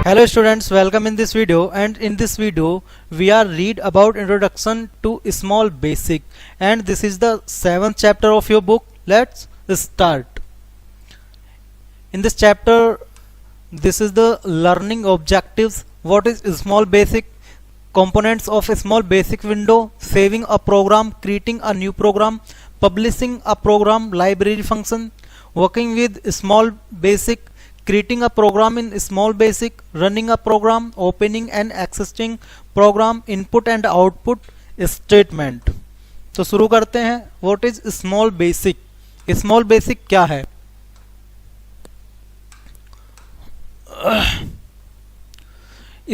Hello students, welcome in this video, and in this video we are read about introduction to small basic, and this is the 7th chapter of your book. Let's start. In this chapter, this is the learning objectives. What is small basic? Components of small basic window, saving a program, creating a new program, publishing a program, library function, working with small basic, creating a program in small basic, running a program, opening and accessing program, input and output statement. तो शुरू करते हैं. What is small basic? Small basic क्या है?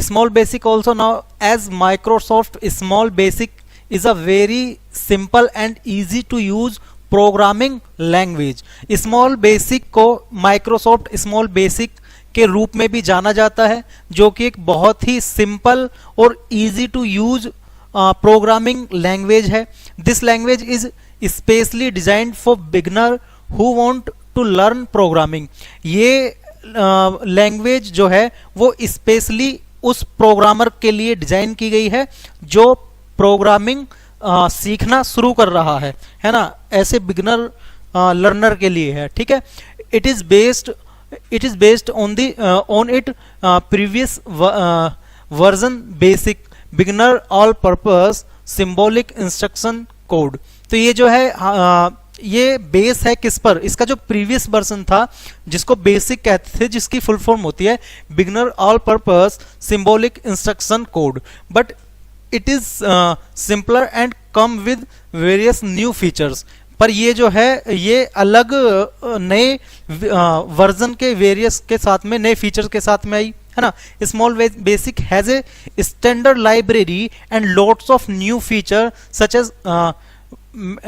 Small basic, also known as Microsoft Small Basic, is a very simple and easy to use programming language. Small basic को Microsoft small Basic के रूप में भी जाना जाता है, जो कि एक बहुत ही सिंपल और easy to use programming language है. This language is specially designed for beginner who want to learn programming. ये लैंग्वेज जो है वो स्पेशली उस प्रोग्रामर के लिए डिजाइन की गई है जो प्रोग्रामिंग सीखना शुरू कर रहा है ना. ऐसे बिगनर लर्नर के लिए है. ठीक है. It is based on it previous version basic beginner all purpose symbolic instruction code. तो ये जो है ये बेस है किस पर? इसका जो प्रीवियस वर्जन था जिसको बेसिक कहते थे, जिसकी फुल फॉर्म होती है beginner all purpose symbolic instruction code. But it is simpler and come with various new features. पर ये जो है ये अलग नए वर्जन के वेरियस के साथ में, नए फीचर्स के साथ में आई है ना. Small Basic has a standard library and lots of new feature such as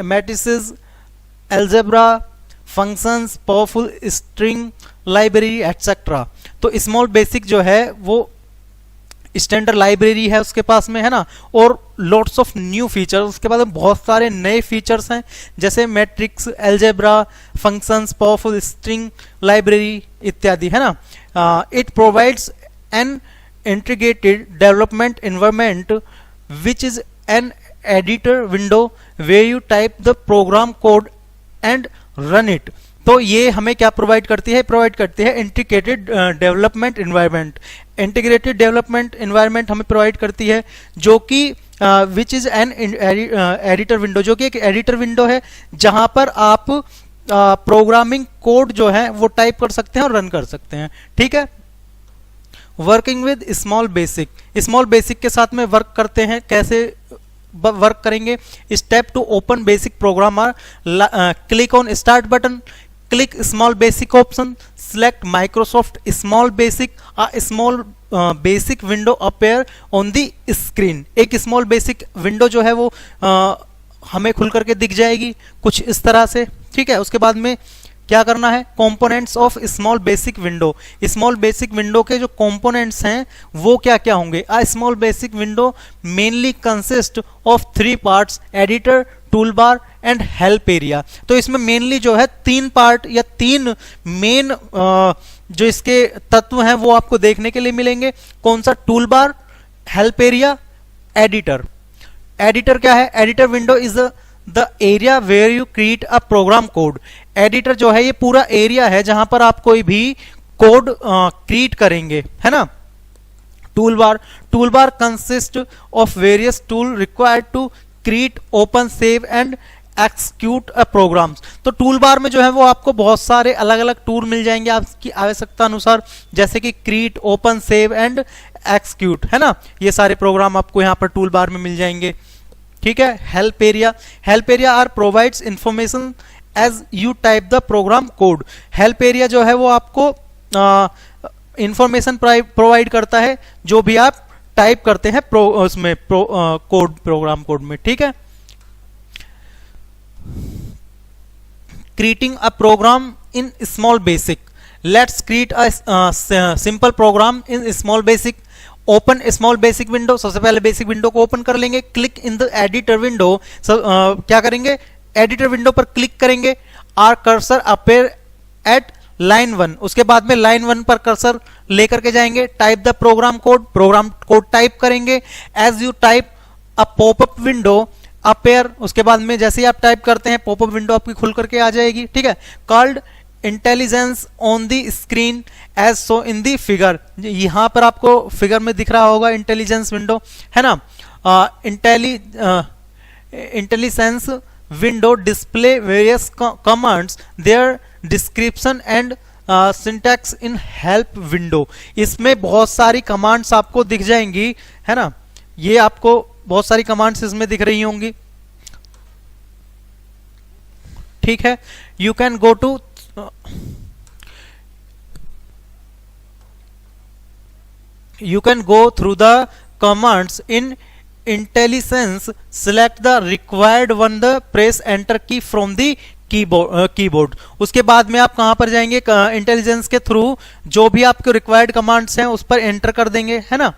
matrices, algebra, functions, powerful string library etcetera. तो स्मॉल बेसिक जो है वो स्टैंडर्ड लाइब्रेरी है उसके पास में है ना, और लॉट्स ऑफ न्यू फीचर. उसके बाद बहुत सारे नए फीचर्स हैं जैसे matrix, algebra, functions, powerful string library इत्यादि है ना. It provides an integrated development environment which is an editor window where you type the program code and run it. तो ये हमें क्या प्रोवाइड करती है? प्रोवाइड करती है integrated development environment. Integrated development environment हमें प्रोवाइड करती है जो कि विच इज एन एडिटर विंडो, जो कि एक एडिटर विंडो है जहां पर आप प्रोग्रामिंग कोड जो है वो टाइप कर सकते हैं और रन कर सकते हैं. ठीक है. Working with Small Basic. Small Basic के साथ में वर्क करते हैं. कैसे वर्क करेंगे? Step to open basic programmer, click on start button, click small basic option, select Microsoft small basic, a small basic window appear on the screen. एक small basic window जो है वो हमें खुल करके दिख जाएगी कुछ इस तरह से. ठीक है. उसके बाद में क्या करना है? Components of small basic window. Small basic window के जो कंपोनेंट्स हैं वो क्या क्या होंगे? Uh small basic window mainly consist of 3 parts, editor, tool bar and help area. तो इसमें मेनली जो है 3 पार्ट या 3 मेन जो इसके तत्व हैं वो आपको देखने के लिए मिलेंगे. कौन सा? Tool bar, help area, editor. Editor क्या है? Editor window is the area where you create a program code. Editor जो है ये पूरा एरिया है जहां पर आप कोई भी कोड क्रिएट करेंगे है ना. Tool bar consist of various tool required to create, open, save and execute a programs. तो टूल बार में जो है वो आपको बहुत सारे अलग अलग टूल मिल जाएंगे आपकी आवश्यकता अनुसार, जैसे कि create, open, save and execute है ना. ये सारे प्रोग्राम आपको यहाँ पर टूल बार में मिल जाएंगे. ठीक है. Help area are provides information as you type the program code. Help area जो है वो आपको इंफॉर्मेशन प्रोवाइड करता है जो भी आप टाइप करते हैं उसमें प्रोग्राम कोड में. ठीक है. Creating a program in small basic. Let's create a simple program in small basic. Open small basic window. सबसे पहले बेसिक विंडो को ओपन कर लेंगे. Click in the editor window. क्या करेंगे? एडिटर विंडो पर क्लिक करेंगे. Are cursor appear at line 1, उसके बाद में लाइन 1 पर कर्सर लेकर के जाएंगे, type the program code type करेंगे। As you type a popup window appear, उसके बाद में जैसे ही आप टाइप करते हैं पॉपअप विंडो आपकी खुल करके आ जाएगी, ठीक है। Called intelligence on the screen as so in the figure, यहां पर आपको फिगर में दिख रहा होगा इंटेलिजेंस विंडो, है ना। Intelligence window display various commands, there description and syntax in help window, इसमें बहुत सारी कमांड्स आपको दिख जाएंगी, है ना। ये आपको बहुत सारी कमांड्स इसमें दिख रही होंगी, ठीक है। You can go to you can go through the commands in IntelliSense, select the required one, the press enter key from the keyboard. उसके बाद में आप कहां पर जाएंगे, इंटेलिजेंस के थ्रू जो भी आपके रिक्वायर्ड कमांड्स हैं उस पर एंटर कर देंगे, है ना।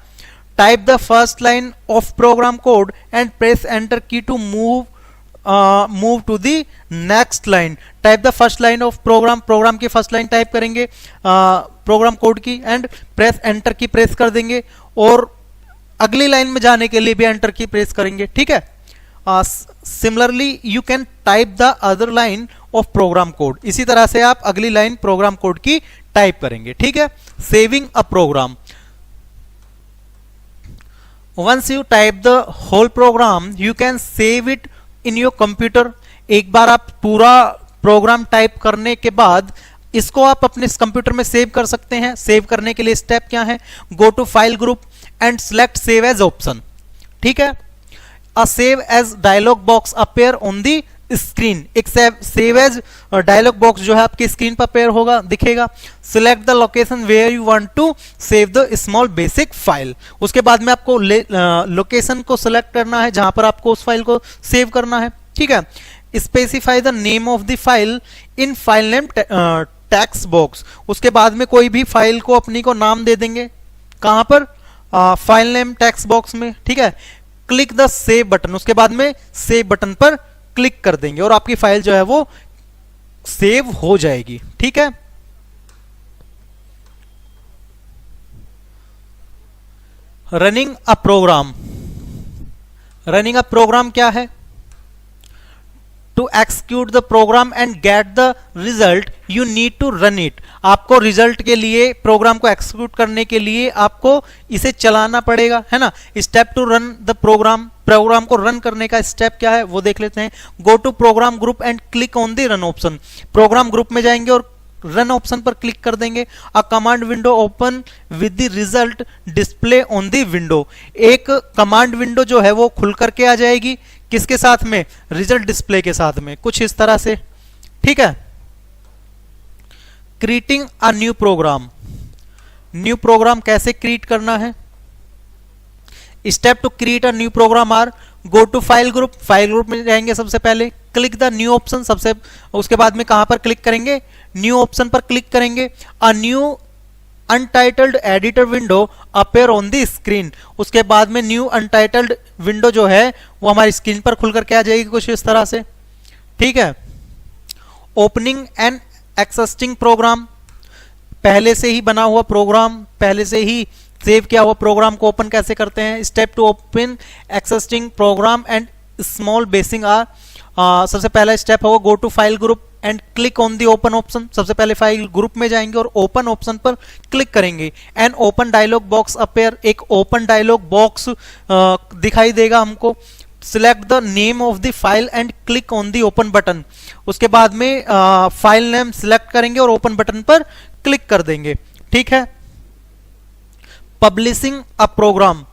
Type the first line of program code and press enter key to move to the next line. Type the first line of program की फर्स्ट लाइन टाइप करेंगे प्रोग्राम कोड की, and press enter key press कर देंगे, और अगली line में जाने के लिए भी एंटर की प्रेस करेंगे, ठीक है। Similarly you can type the other line of program code, इसी तरह से आप अगली लाइन प्रोग्राम कोड की टाइप करेंगे, ठीक है। Saving a program, once you type the whole program you can save it in your computer. एक बार आप पूरा प्रोग्राम टाइप करने के बाद इसको आप अपने कंप्यूटर में सेव कर सकते हैं। सेव करने के लिए स्टेप क्या है, go to file group and select save as option, ठीक है। A save as dialog box appear on the screen, एक सेव एज डायलॉग बॉक्स जो है आपकी स्क्रीन पर अपेयर होगा, दिखेगा। Select the location where you want to save the small basic file, उसके बाद में आपको लोकेशन को सिलेक्ट करना है जहां पर आपको उस फाइल को सेव करना है, ठीक है। Specify the name of the file in file name text box, उसके बाद में कोई भी फाइल को अपनी को नाम दे देंगे, कहां पर, फाइल नेम टेक्स्ट बॉक्स में, ठीक है। क्लिक द सेव बटन, उसके बाद में सेव बटन पर क्लिक कर देंगे और आपकी फाइल जो है वो सेव हो जाएगी, ठीक है। Running a program, running a program क्या है, to execute the program and get the result you need to run it, आपको रिजल्ट के लिए, प्रोग्राम को एक्सिक्यूट करने के लिए आपको इसे चलाना पड़ेगा, है ना। Step to run the program, program को रन करने का स्टेप क्या है वो देख लेते हैं। Go to program group and click on the run option, program group में जाएंगे और रन ऑप्शन पर क्लिक कर देंगे। A command window open with the result display on the window, एक कमांड विंडो जो है वो खुल करके आ जाएगी, किसके साथ में, रिजल्ट डिस्प्ले के साथ में, कुछ इस तरह से, ठीक है। Creating a new program, new program कैसे क्रिएट करना है। Step to create a new program are, go to file group में जाएंगे सबसे पहले, क्लिक द न्यू ऑप्शन, सबसे उसके बाद में कहां पर क्लिक करेंगे, न्यू ऑप्शन पर क्लिक करेंगे। A new untitled editor window appear on the screen, उसके बाद में न्यू अनटाइटल्ड विंडो जो है वो हमारी स्क्रीन पर खुल करके आ जाएगी कुछ इस तरह से, ठीक है। ओपनिंग एंड एक्सेसिंग प्रोग्राम, पहले से ही बना हुआ प्रोग्राम, पहले से ही सेव किया हुआ प्रोग्राम को ओपन कैसे करते हैं। Step to open accessing program and small basic are, सबसे पहला स्टेप होगा go to file group and click on the open option, सबसे पहले फाइल ग्रुप में जाएंगे और ओपन ऑप्शन पर क्लिक करेंगे। And open dialog box appear, एक ओपन डायलॉग बॉक्स दिखाई देगा हमको। Select the name of the file and click on the open button, उसके बाद में फाइल नेम सिलेक्ट करेंगे और ओपन बटन पर क्लिक कर देंगे, ठीक है। Publishing a program,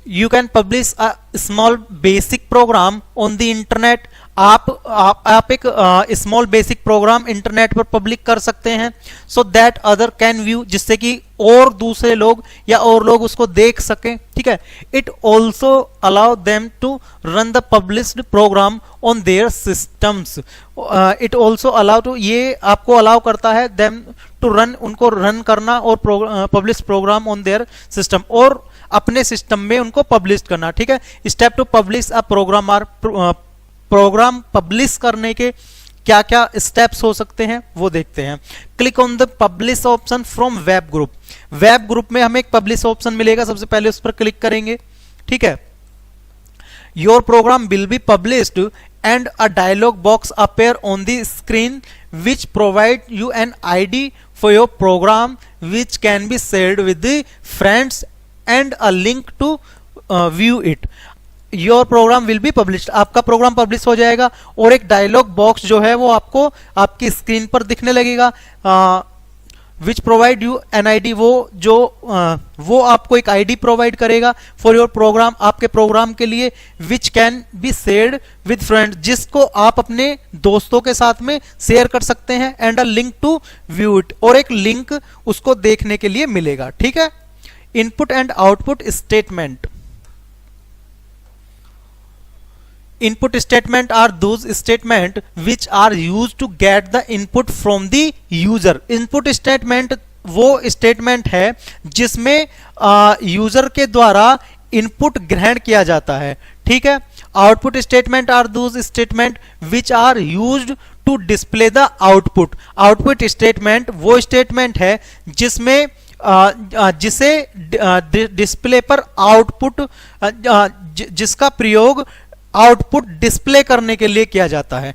you can publish a small basic program on the internet, आप एक स्मॉल बेसिक प्रोग्राम इंटरनेट पर पब्लिक कर सकते हैं, so that other can view, जिससे कि और दूसरे लोग या और लोग उसको देख सकें, ठीक है। It also allow them to run the published program on their systems, it also allow to, ये आपको अलाउ करता है देम टू रन, उनको रन करना और publish program on their system, और अपने सिस्टम में उनको पब्लिश करना, ठीक है। Step to publish a program are, program publish करने के क्या क्या स्टेप्स हो सकते हैं वो देखते हैं। Click on the publish option from web group. Web group में हमें एक पब्लिश ऑप्शन मिलेगा, सबसे पहले उस पर क्लिक करेंगे। ठीक है, your program will be published and a dialog box appear on the screen which provide you an ID for your program which can be shared with the friends and a link to view it. Your program will be published, आपका program publish हो जाएगा और एक dialogue box जो है वो आपको आपकी स्क्रीन पर दिखने लगेगा। Which provide you an ID, वो आपको एक आईडी प्रोवाइड करेगा फॉर योर प्रोग्राम, आपके प्रोग्राम के लिए, which can be shared with friends, जिसको आप अपने दोस्तों के साथ में शेयर कर सकते हैं, and a link to view it, और एक लिंक उसको देखने के लिए मिलेगा। ठीक है, input and output statement. Input statement are those statement which are used to get the input from the user। Input statement वो statement है जिसमें यूजर के द्वारा इनपुट ग्रहण किया जाता है। ठीक है, output statement are those statement which are used to display the output. Output statement वो स्टेटमेंट है जिसमें जिसे डिस्प्ले पर आउटपुट जिसका प्रयोग आउटपुट डिस्प्ले करने के लिए किया जाता है,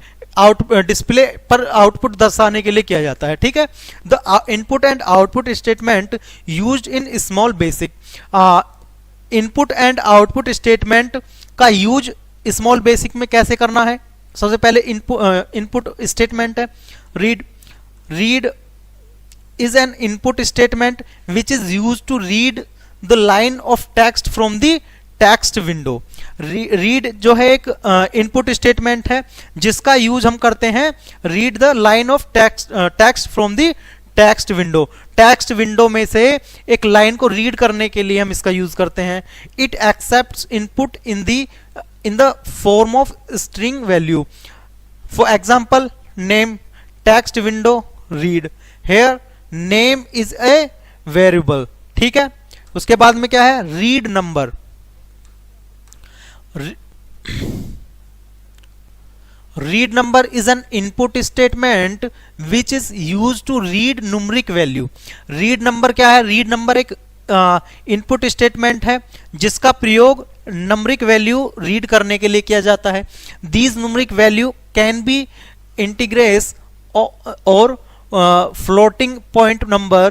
डिस्प्ले पर आउटपुट दर्शाने के लिए किया जाता है। ठीक है, the input and output statement used in small basic. Input and output statement का यूज स्मॉल बेसिक में कैसे करना है? सबसे पहले इनपुट स्टेटमेंट है read. Read is an input statement which is used to read the line of text from the text window. Read जो है एक इनपुट स्टेटमेंट है जिसका यूज हम करते हैं read the line of text from the text window. Text window में से एक लाइन को रीड करने के लिए हम इसका यूज करते हैं। It accepts input in the form of string value. For example name, text window read. Here name is a variable. ठीक है, उसके बाद में क्या है? Read number. Read number is an input statement which is used to read numeric value। read number क्या है? read number एक इनपुट स्टेटमेंट है जिसका प्रयोग नंबरिक वैल्यू रीड करने के लिए किया जाता है। These numeric value can be integers और floating point number,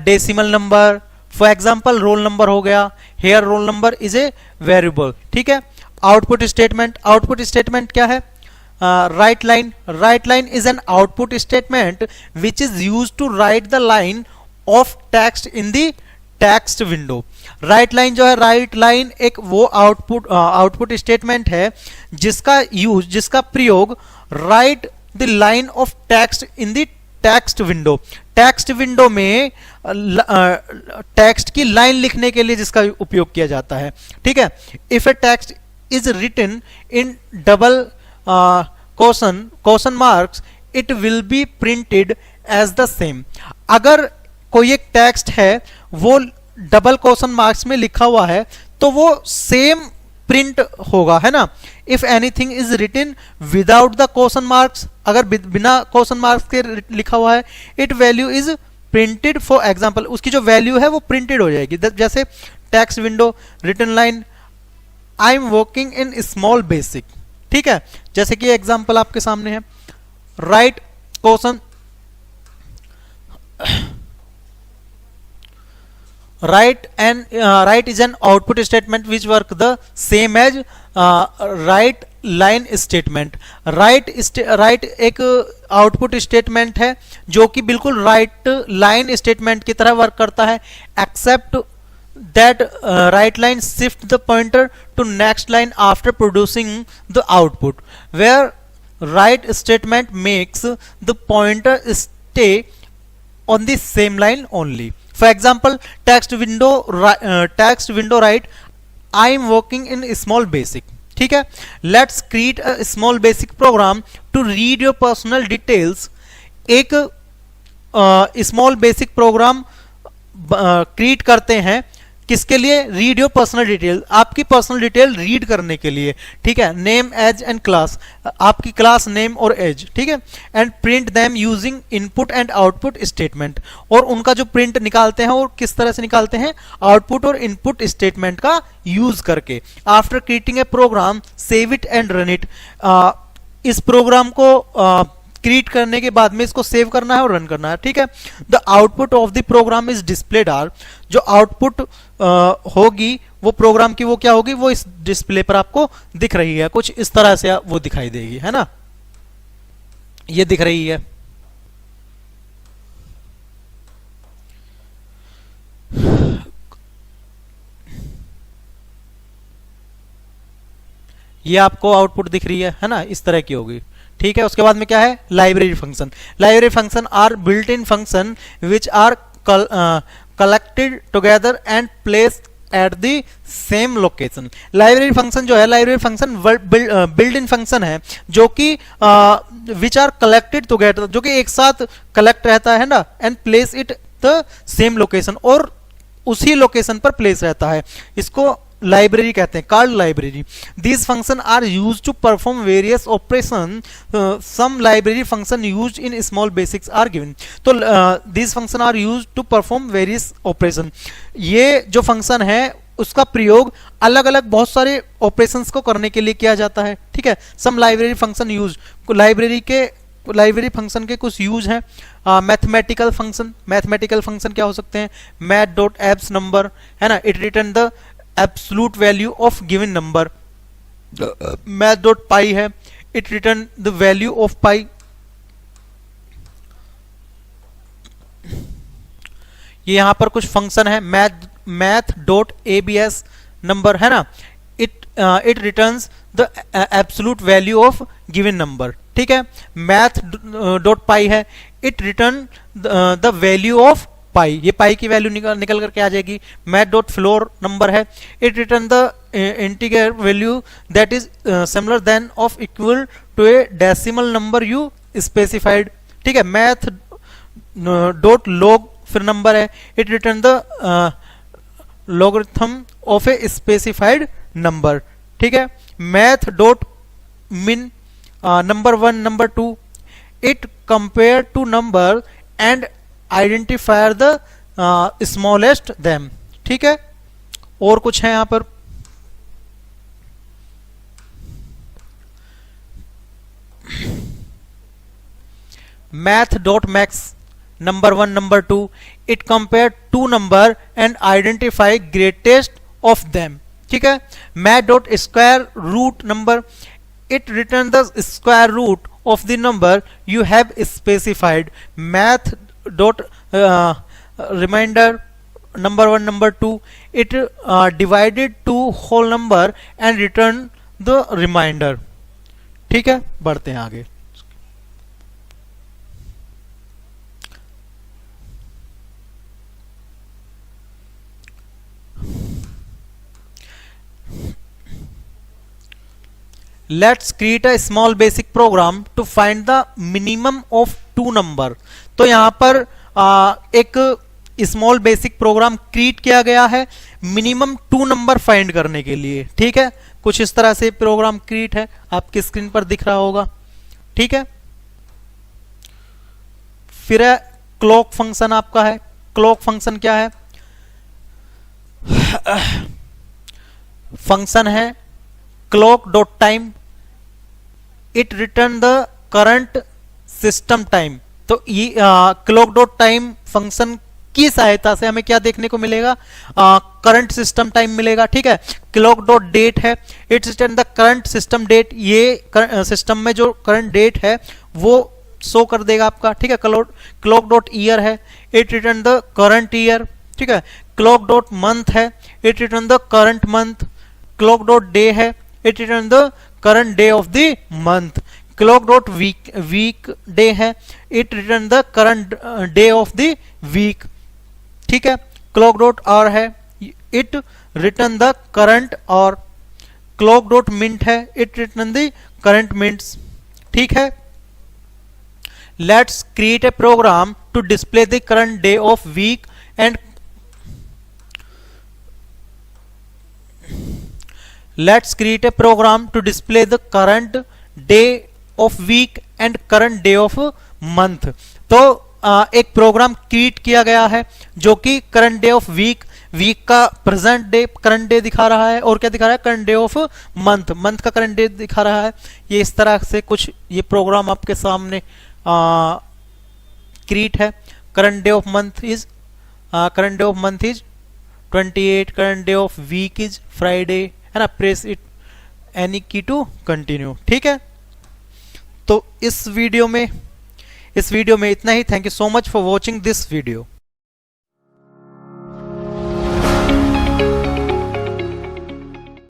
decimal number। For example roll number हो गया, here roll number is a variable. ठीक है, आउटपुट स्टेटमेंट। आउटपुट स्टेटमेंट क्या है? Write line. Write line is an output statement which is used to write the line of text in the text window. Write line जो है, write line एक वो output statement है जिसका प्रयोग right the line of text in the text window. Text window में text की line लिखने के लिए जिसका उपयोग किया जाता है। ठीक है, if a text is written in double question marks it will be printed as the same. अगर कोई एक टेक्स्ट है वो डबल क्वेश्चन मार्क्स में लिखा हुआ है तो वो सेम प्रिंट होगा, है ना। If anything is written without the question marks, अगर बिना क्वेश्चन मार्क्स के लिखा हुआ है, it value is printed. For example उसकी जो वैल्यू है वो प्रिंटेड हो जाएगी। जैसे text window written line I am working in small basic. ठीक है, जैसे कि एग्जाम्पल आपके सामने है write question write is an output statement which work the same as write line statement। write एक आउटपुट स्टेटमेंट है जो कि बिल्कुल राइट लाइन स्टेटमेंट की तरह वर्क करता है, except that write line shift the pointer to next line after producing the output, where write statement makes the pointer stay on the same line only। For example, text window write I am working in small basic। ठीक है, let's create a small basic program to read your personal details। एक small basic program create करते हैं किसके लिए? Read your personal detail, आपकी personal detail read करने के लिए, ठीक है। नेम, एज एंड क्लास, आपकी क्लास नेम और एज, ठीक है। And print them using input and output statement, और उनका जो प्रिंट निकालते हैं और किस तरह से निकालते हैं? आउटपुट और इनपुट स्टेटमेंट का यूज करके। After creating a program save it and run it, इस प्रोग्राम को क्रिएट करने के बाद में इसको सेव करना है और रन करना है, ठीक है। The output of the program is displayed are, जो आउटपुट होगी वो प्रोग्राम की वो क्या होगी? वो इस डिस्प्ले पर आपको दिख रही है, कुछ इस तरह से वो दिखाई देगी, है ना, ये दिख रही है। ये आपको आउटपुट दिख रही है ना, इस तरह की होगी, ठीक है। उसके बाद में क्या है? Library function. Library function are built in function which are collected together and place at the same location. Library function जो है, library function built in function है जो कि विच आर कलेक्टेड टुगेदर, जो कि एक साथ कलेक्ट रहता है ना, and place it the same location, और उसी लोकेशन पर प्लेस रहता है। इसको लाइब्रेरी कहते हैं, called library. These function are use to perform various operation, some library function use in small basics are given. तो these function are use to perform various operation, ये जो फंक्शन है उसका प्रयोग अलग अलग बहुत सारे ऑपरेशंस को करने के लिए किया जाता है, ठीक है। Some library function use, library function के कुछ यूज हैं। मैथमेटिकल फंक्शन, मैथमेटिकल फंक्शन क्या हो सकते हैं? मैथ डॉट एब्स नंबर, है ना, it return the absolute value of given number. Math dot pi है, it return the value of pi. ये यहां पर कुछ फंक्शन है, मैथ डॉट एबीएस नंबर, है ना, it returns the absolute value of given number, ठीक है। मैथ डॉट पाई है, it return the value of pi, ये पाई की वैल्यू निकल करके आ जाएगी। मैथ डॉट फ्लोर नंबर है, it return the integer value that is similar then of equal to a decimal number you specified, ठीक है। मैथ डॉट लॉग फिर नंबर है, it return the logarithm of a specified number, ठीक है। Math dot min number 1 number 2, it compare to number and identifier the smallest them, ठीक है। और कुछ है यहां पर, math dot max number 1 number 2, it compare to number and identify greatest of them, ठीक है। Math dot square root number, it return the square root of the number you have specified. Math dot reminder number 1 number 2, it divided to whole number and return the reminder, ठीक है। बढ़ते हैं आगे। Let's create a small basic program to find the minimum of two number। तो यहां पर एक small basic programme create किया गया है मिनिमम 2 नंबर फाइंड करने के लिए, ठीक है। कुछ इस तरह से प्रोग्राम क्रिएट है, आपकी स्क्रीन पर दिख रहा होगा, ठीक है। फिर है क्लॉक फंक्शन आपका है। क्लॉक फंक्शन क्या है? फंक्शन है clock dot time, it return the current system time. तो ये क्लॉक डॉट टाइम फंक्शन की सहायता से हमें क्या देखने को मिलेगा? करंट सिस्टम टाइम मिलेगा, ठीक है। क्लॉक डॉट डेट है, it return the current system date, ये सिस्टम में जो करंट डेट है वो शो कर देगा आपका, ठीक है। क्लॉक डॉट ईयर है, it return the current year, ठीक है। क्लॉक डॉट मंथ है, it return the current month. Clock dot day है, it return the current day of the month. Clock dot week day है, it return the current day of the week, ठीक है। Clock dot hour है, it return the current hour. Clock dot minute है, it return the current minutes, ठीक है। Let's create a program to display the current day of week and let's create a program to display the current day of week and current day of month. तो एक program create किया गया है जो कि current day of week का present day current day दिखा रहा है, और क्या दिखा रहा है, करंट डे ऑफ मंथ का करंट डे दिखा रहा है। ये इस तरह से कुछ ये प्रोग्राम आपके सामने क्रिएट है। Current day of month is 28, current day of week is Friday, है ना। Press it any key to continue, ठीक है। तो इस वीडियो में इतना ही। Thank you so much for watching this video.